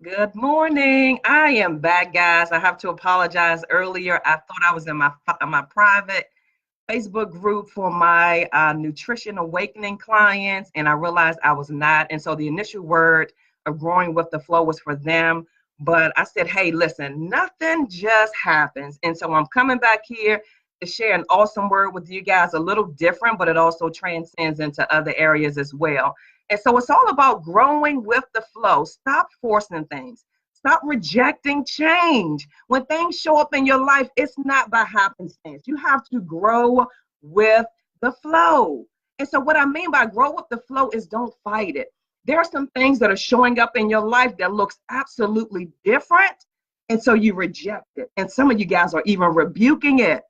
Good morning. I am back, guys. I have to apologize earlier. I thought I was in my private Facebook group for my Nutrition Awakening clients, and I realized I was not. And so the initial word of growing with the flow was for them. But I said, hey, listen, nothing just happens. And so I'm coming back here to share an awesome word with you guys, a little different, but it also transcends into other areas as well. And so it's all about growing with the flow. Stop forcing things. Stop rejecting change. When things show up in your life, it's not by happenstance. You have to grow with the flow. And so what I mean by grow with the flow is don't fight it. There are some things that are showing up in your life that looks absolutely different. And so you reject it. And some of you guys are even rebuking it.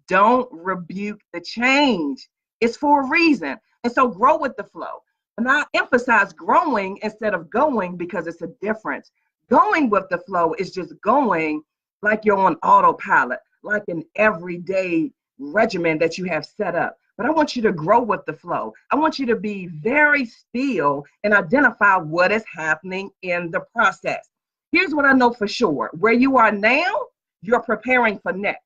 Don't rebuke the change. It's for a reason. And so grow with the flow. And I emphasize growing instead of going because it's a difference. Going with the flow is just going like you're on autopilot, like an everyday regimen that you have set up. But I want you to grow with the flow. I want you to be very still and identify what is happening in the process. Here's what I know for sure. Where you are now, you're preparing for next.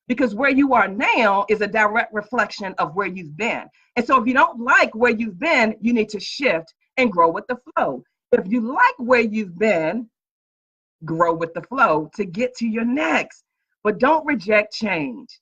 Because where you are now is a direct reflection of where you've been. And so if you don't like where you've been, you need to shift and grow with the flow. If you like where you've been, grow with the flow to get to your next. But don't reject change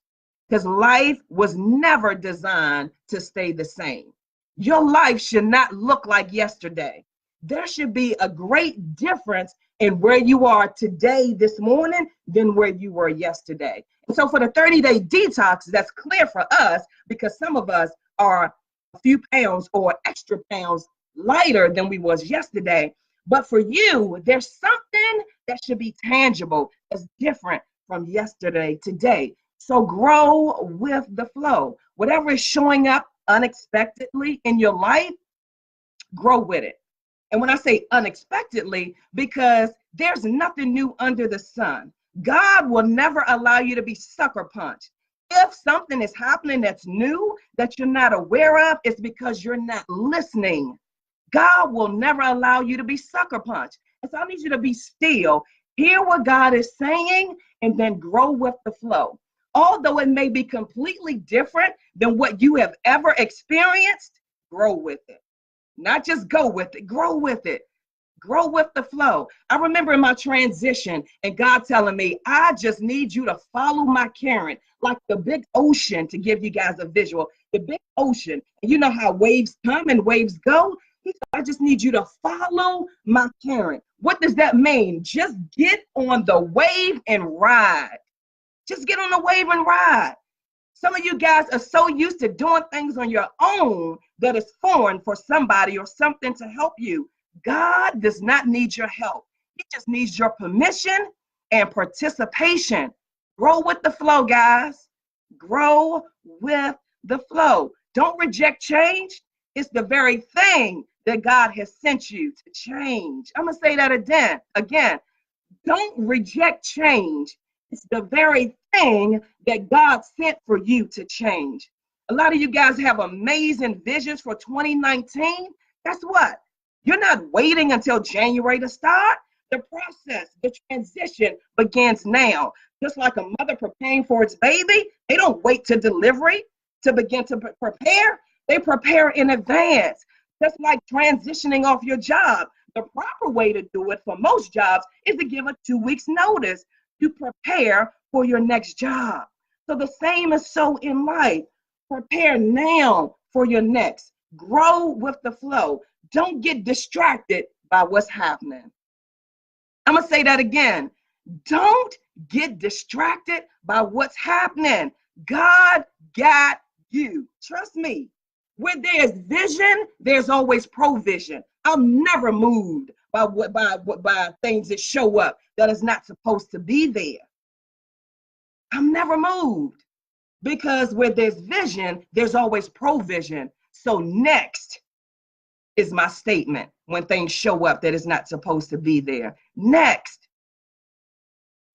because life was never designed to stay the same. Your life should not look like yesterday. There should be a great difference in where you are today, this morning, than where you were yesterday. And so for the 30-day detox, that's clear for us because some of us are a few pounds or extra pounds lighter than we was yesterday. But for you, there's something that should be tangible that's different from yesterday, today. So grow with the flow. Whatever is showing up unexpectedly in your life, grow with it. And when I say unexpectedly, because there's nothing new under the sun. God will never allow you to be sucker punched. If something is happening that's new that you're not aware of, it's because you're not listening. God will never allow you to be sucker punched. And so I need you to be still, hear what God is saying, and then grow with the flow. Although it may be completely different than what you have ever experienced, grow with it. Not just go with it, grow with it. Grow with the flow. I remember in my transition and God telling me, I just need you to follow my current, like the big ocean, to give you guys a visual, the big ocean. And you know how waves come and waves go? He said, I just need you to follow my current. What does that mean? Just get on the wave and ride. Just get on the wave and ride. Some of you guys are so used to doing things on your own that it's foreign for somebody or something to help you. God does not need your help. He just needs your permission and participation. Grow with the flow, guys. Grow with the flow. Don't reject change. It's the very thing that God has sent you to change. I'm going to say that again. Don't reject change. It's the very thing that God sent for you to change. A lot of you guys have amazing visions for 2019. Guess what? You're not waiting until January to start. The process, the transition begins now. Just like a mother preparing for its baby, they don't wait to delivery to begin to prepare. They prepare in advance. Just like transitioning off your job. The proper way to do it for most jobs is to give a 2 weeks notice to prepare for your next job. So the same is so in life. Prepare now for your next. Grow with the flow. Don't get distracted by what's happening. I'm going to say that again. Don't get distracted by what's happening. God got you. Trust me. Where there's vision, there's always provision. I'm never moved by things that show up that is not supposed to be there. I'm never moved because where there's vision, there's always provision. So next is my statement when things show up that is not supposed to be there. Next.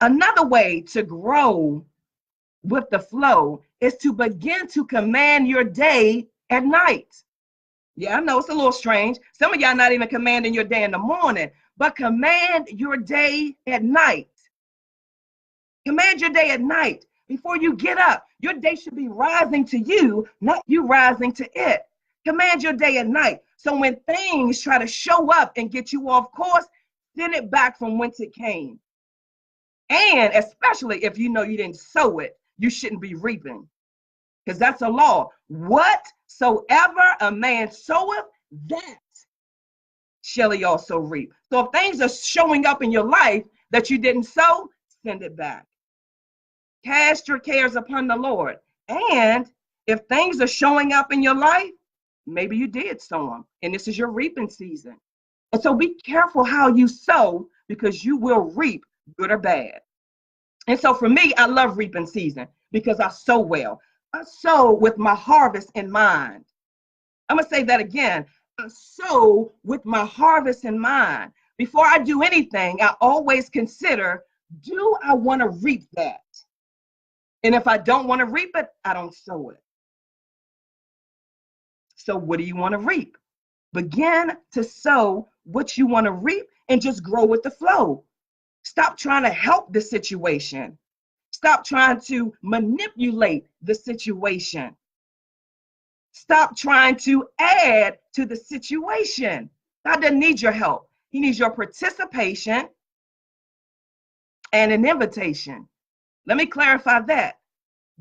Another way to grow with the flow is to begin to command your day at night. Yeah, I know it's a little strange. Some of y'all not even commanding your day in the morning, but command your day at night. Command your day at night. Before you get up, your day should be rising to you, not you rising to it. Command your day at night. So when things try to show up and get you off course, send it back from whence it came. And especially if you know you didn't sow it, you shouldn't be reaping, because that's a law. Whatsoever a man soweth, that shall he also reap. So if things are showing up in your life that you didn't sow, send it back. Cast your cares upon the Lord. And if things are showing up in your life, maybe you did sow them, and this is your reaping season. And so be careful how you sow, because you will reap, good or bad. And so for me, I love reaping season because I sow well. I sow with my harvest in mind. I'm going to say that again. I sow with my harvest in mind. Before I do anything, I always consider, do I want to reap that? And if I don't want to reap it, I don't sow it. So what do you want to reap? Begin to sow what you want to reap and just grow with the flow. Stop trying to help the situation. Stop trying to manipulate the situation. Stop trying to add to the situation. God doesn't need your help. He needs your participation and an invitation. Let me clarify that.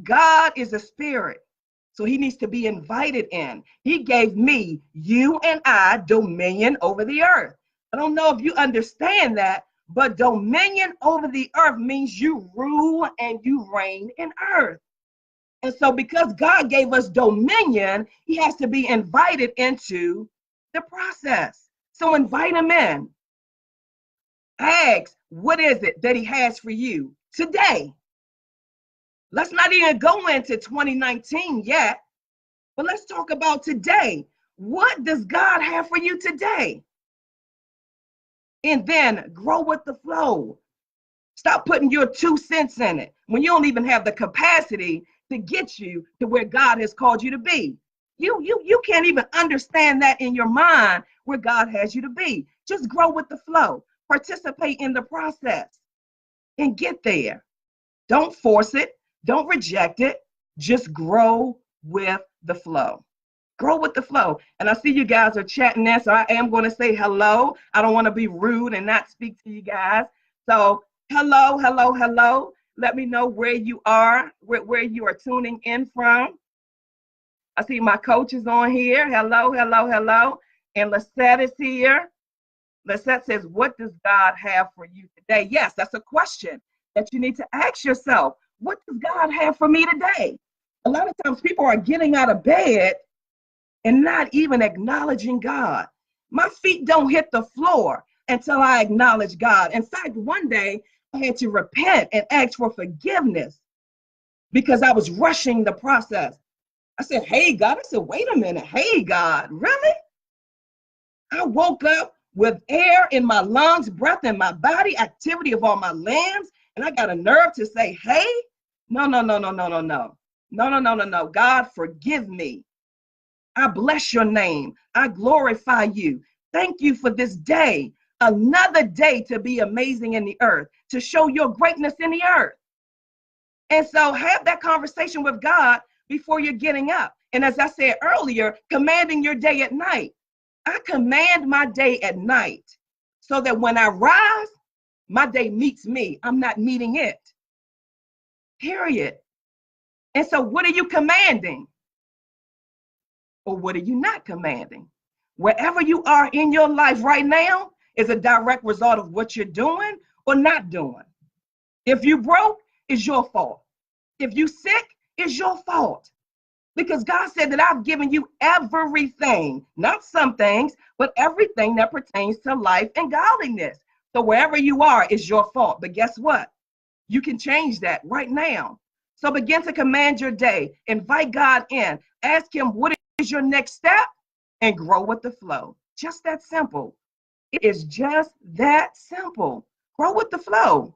God is a spirit, so he needs to be invited in. He gave me, you and I, dominion over the earth. I don't know if you understand that, but dominion over the earth means you rule and you reign in earth. And so because God gave us dominion, he has to be invited into the process. So invite him in. Ask, what is it that he has for you today? Let's not even go into 2019 yet, but let's talk about today. What does God have for you today? And then grow with the flow. Stop putting your 2 cents in it when you don't even have the capacity to get you to where God has called you to be. You can't even understand that in your mind where God has you to be. Just grow with the flow. Participate in the process and get there. Don't force it. Don't reject it. Just grow with the flow. Grow with the flow. And I see you guys are chatting there, so I am going to say hello. I don't want to be rude and not speak to you guys. So hello, hello, hello. Let me know where you are, where you are tuning in from. I see my coach is on here. Hello, hello, hello. And Lisette is here. Lisette says, what does God have for you today? Yes, that's a question that you need to ask yourself. What does God have for me today? A lot of times people are getting out of bed and not even acknowledging God. My feet don't hit the floor until I acknowledge God. In fact, one day I had to repent and ask for forgiveness because I was rushing the process. I said, hey, God. I said, wait a minute. Hey, God, really? I woke up with air in my lungs, breath in my body, activity of all my limbs, and I got a nerve to say, hey, no. God, forgive me. I bless your name. I glorify you. Thank you for this day, another day to be amazing in the earth, to show your greatness in the earth. And so have that conversation with God before you're getting up. And as I said earlier, commanding your day at night. I command my day at night so that when I rise, my day meets me. I'm not meeting it. Period. And so what are you commanding? Or what are you not commanding? Wherever you are in your life right now is a direct result of what you're doing or not doing. If you broke, it's your fault. If you sick, it's your fault. Because God said that I've given you everything, not some things, but everything that pertains to life and godliness. So wherever you are is your fault. But guess what? You can change that right now. So begin to command your day. Invite God in. Ask him, what is your next step? And grow with the flow. Just that simple. It is just that simple. Grow with the flow.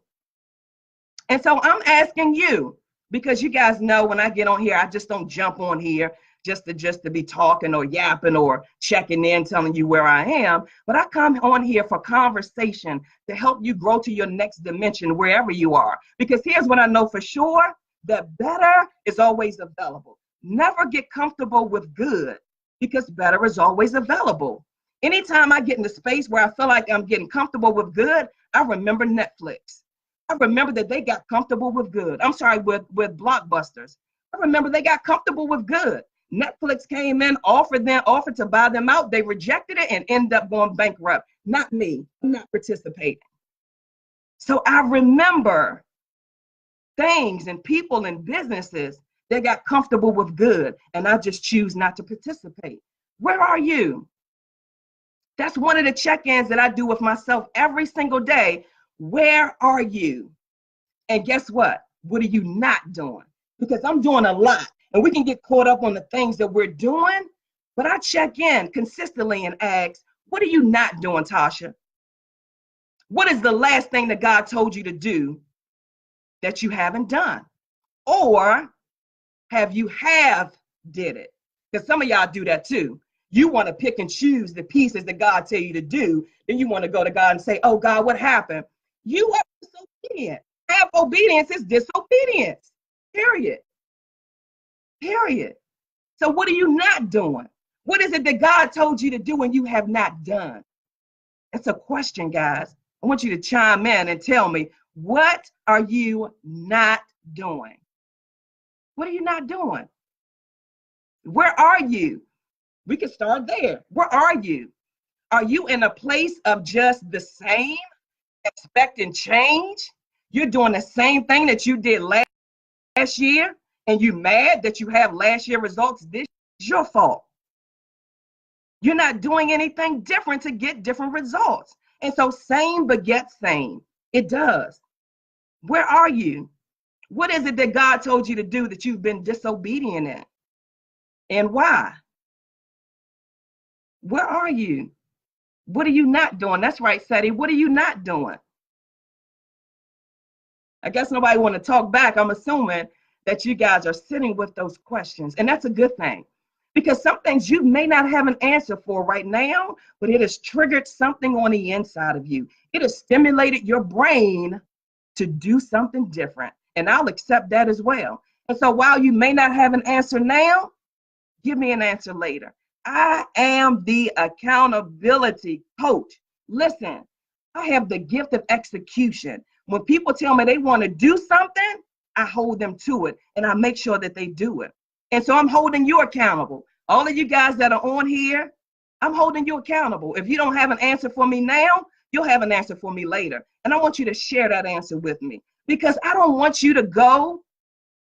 And so I'm asking you, because you guys know when I get on here, I just don't jump on here. just to be talking or yapping or checking in, telling you where I am. But I come on here for conversation to help you grow to your next dimension wherever you are. Because here's what I know for sure, that better is always available. Never get comfortable with good, because better is always available. Anytime I get in the space where I feel like I'm getting comfortable with good, I remember Netflix. I remember that they got comfortable with good. I'm sorry, with blockbusters. I remember they got comfortable with good. Netflix came in, offered to buy them out. They rejected it and ended up going bankrupt. Not me. I'm not participating. So I remember things and people and businesses that got comfortable with good, and I just choose not to participate. Where are you? That's one of the check-ins that I do with myself every single day. Where are you? And guess what? What are you not doing? Because I'm doing a lot, and we can get caught up on the things that we're doing, but I check in consistently and ask, what are you not doing, Tasha? What is the last thing that God told you to do that you haven't done? Or have did it? Because some of y'all do that too. You want to pick and choose the pieces that God tell you to do. Then you want to go to God and say, oh God, what happened? You are disobedient. Half obedience is disobedience. Period. Period. So what are you not doing? What is it that God told you to do and you have not done? It's a question, guys. I want you to chime in and tell me, what are you not doing? What are you not doing? Where are you? We can start there. Where are you? Are you in a place of just the same, expecting change? You're doing the same thing that you did last year, and you mad that you have last year results this year? It's your fault. You're not doing anything different to get different results. And so same begets same. It does. Where are you? What is it that God told you to do that you've been disobedient in? And why? Where are you? What are you not doing? That's right, Seti. What are you not doing? I guess nobody want to talk back. I'm assuming that you guys are sitting with those questions. And that's a good thing. Because some things you may not have an answer for right now, but it has triggered something on the inside of you. It has stimulated your brain to do something different. And I'll accept that as well. And so while you may not have an answer now, give me an answer later. I am the accountability coach. Listen, I have the gift of execution. When people tell me they want to do something, I hold them to it and I make sure that they do it. And so I'm holding you accountable. All of you guys that are on here, I'm holding you accountable. If you don't have an answer for me now, you'll have an answer for me later. And I want you to share that answer with me, because I don't want you to go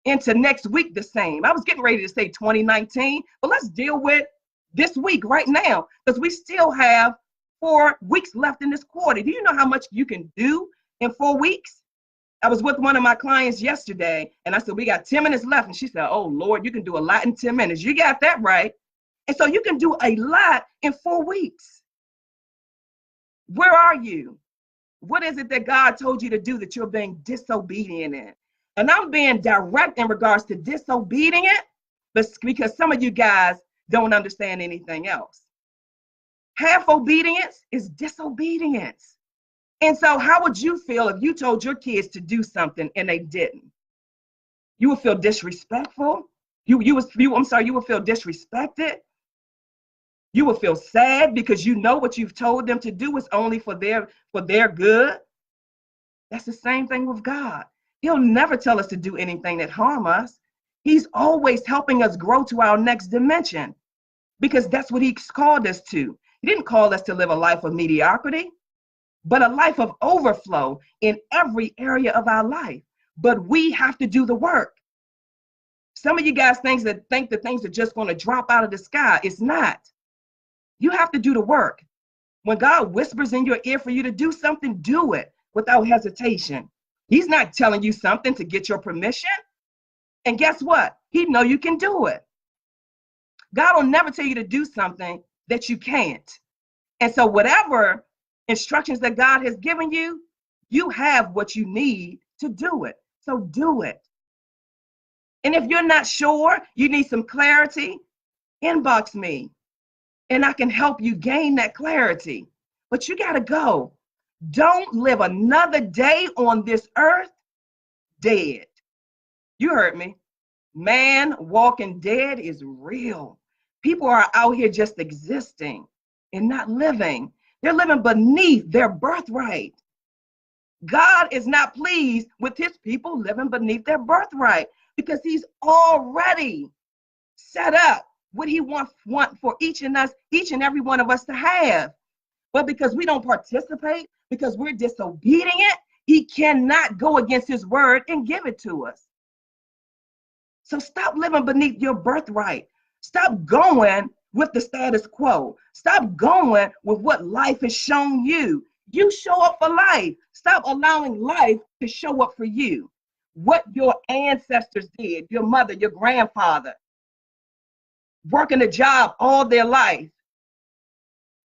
into next week the same. I was getting ready to say 2019, but let's deal with this week right now, because we still have 4 weeks left in this quarter. Do you know how much you can do in 4 weeks? I was with one of my clients yesterday, and I said, we got 10 minutes left. And she said, oh, Lord, you can do a lot in 10 minutes. You got that right. And so you can do a lot in 4 weeks. Where are you? What is it that God told you to do that you're being disobedient in? And I'm being direct in regards to disobedient, but because some of you guys don't understand anything else. Half obedience is disobedience. And so how would you feel if you told your kids to do something and they didn't? You would feel disrespectful. You would feel disrespected. You would feel sad because you know what you've told them to do is only for their good. That's the same thing with God. He'll never tell us to do anything that harm us. He's always helping us grow to our next dimension, because that's what he's called us to. He didn't call us to live a life of mediocrity, but a life of overflow in every area of our life. But we have to do the work. Some of you guys think that things are just going to drop out of the sky. It's not. You have to do the work. When God whispers in your ear for you to do something, do it without hesitation. He's not telling you something to get your permission. And guess what? He know you can do it. God will never tell you to do something that you can't. And so whatever instructions that God has given you, you have what you need to do it. So do it. And if you're not sure, you need some clarity, Inbox me and I can help you gain that clarity. But you got to go. Don't live another day on this earth dead. You heard me. Man walking dead is real. People are out here just existing and not living. They're living beneath their birthright. God is not pleased with his people living beneath their birthright because he's already set up what he wants for each and every one of us to have. But because we don't participate, because we're disobedient, he cannot go against his word and give it to us. So stop living beneath your birthright. Stop going with the status quo. Stop going with what life has shown you. You show up for life. Stop allowing life to show up for you. What your ancestors did, your mother, your grandfather, working a job all their life,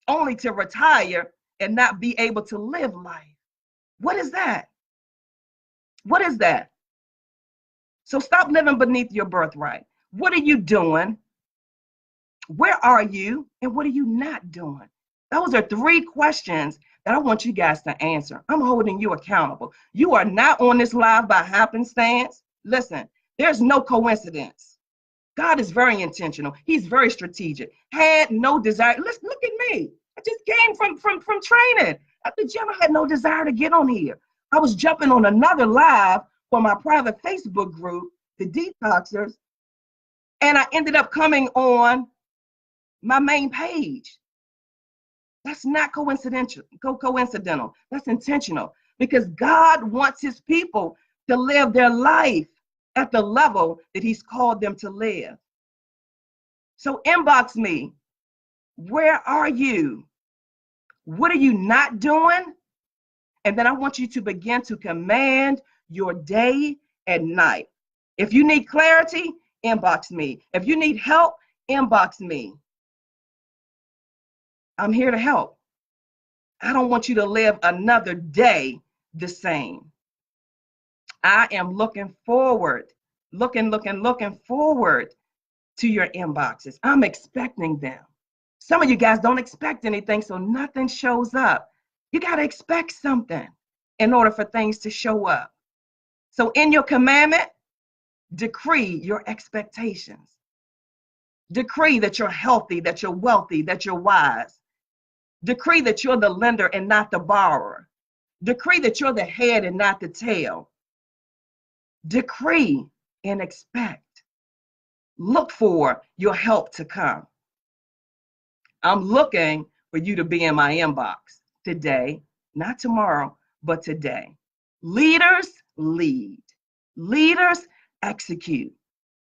only to retire and not be able to live life. What is that? What is that? So stop living beneath your birthright. What are you doing? Where are you? And what are you not doing? Those are 3 questions that I want you guys to answer. I'm holding you accountable. You are not on this live by happenstance. Listen, there's no coincidence. God is very intentional. He's very strategic. Had no desire. Listen, look at me. I just came from training at the gym. I had no desire to get on here. I was jumping on another live for my private Facebook group, the Detoxers, and I ended up coming on my main page. That's not coincidental. That's intentional because God wants his people to live their life at the level that he's called them to live. So inbox me. Where are you? What are you not doing? And then I want you to begin to command your day and night. If you need clarity, inbox me. If you need help, inbox me. I'm here to help. I don't want you to live another day the same. I am looking forward, looking forward to your inboxes. I'm expecting them. Some of you guys don't expect anything, so nothing shows up. You got to expect something in order for things to show up. So in your commandment, decree your expectations. Decree that you're healthy, that you're wealthy, that you're wise. Decree that you're the lender and not the borrower. Decree that you're the head and not the tail. Decree and expect. Look for your help to come. I'm looking for you to be in my inbox today, not tomorrow, but today. Leaders lead. Leaders execute.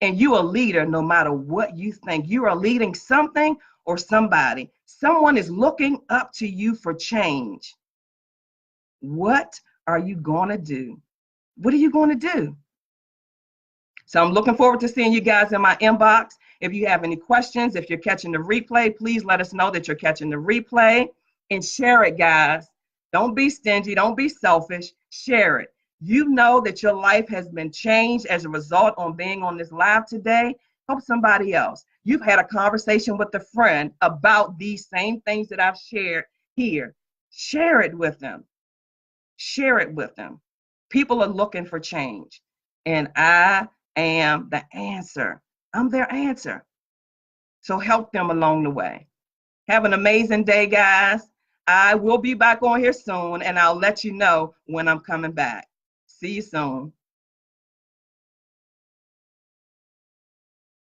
And you're a leader no matter what you think. You are leading something or somebody. Someone is looking up to you for change. What are you going to do? What are you going to do? So I'm looking forward to seeing you guys in my inbox. If you have any questions, if you're catching the replay, please let us know that you're catching the replay and share it, guys. Don't be stingy. Don't be selfish. Share it. You know that your life has been changed as a result on being on this live today. Help somebody else. You've had a conversation with a friend about these same things that I've shared here. Share it with them. Share it with them. People are looking for change, and I am the answer. I'm their answer. So help them along the way. Have an amazing day, guys. I will be back on here soon, and I'll let you know when I'm coming back. See you soon.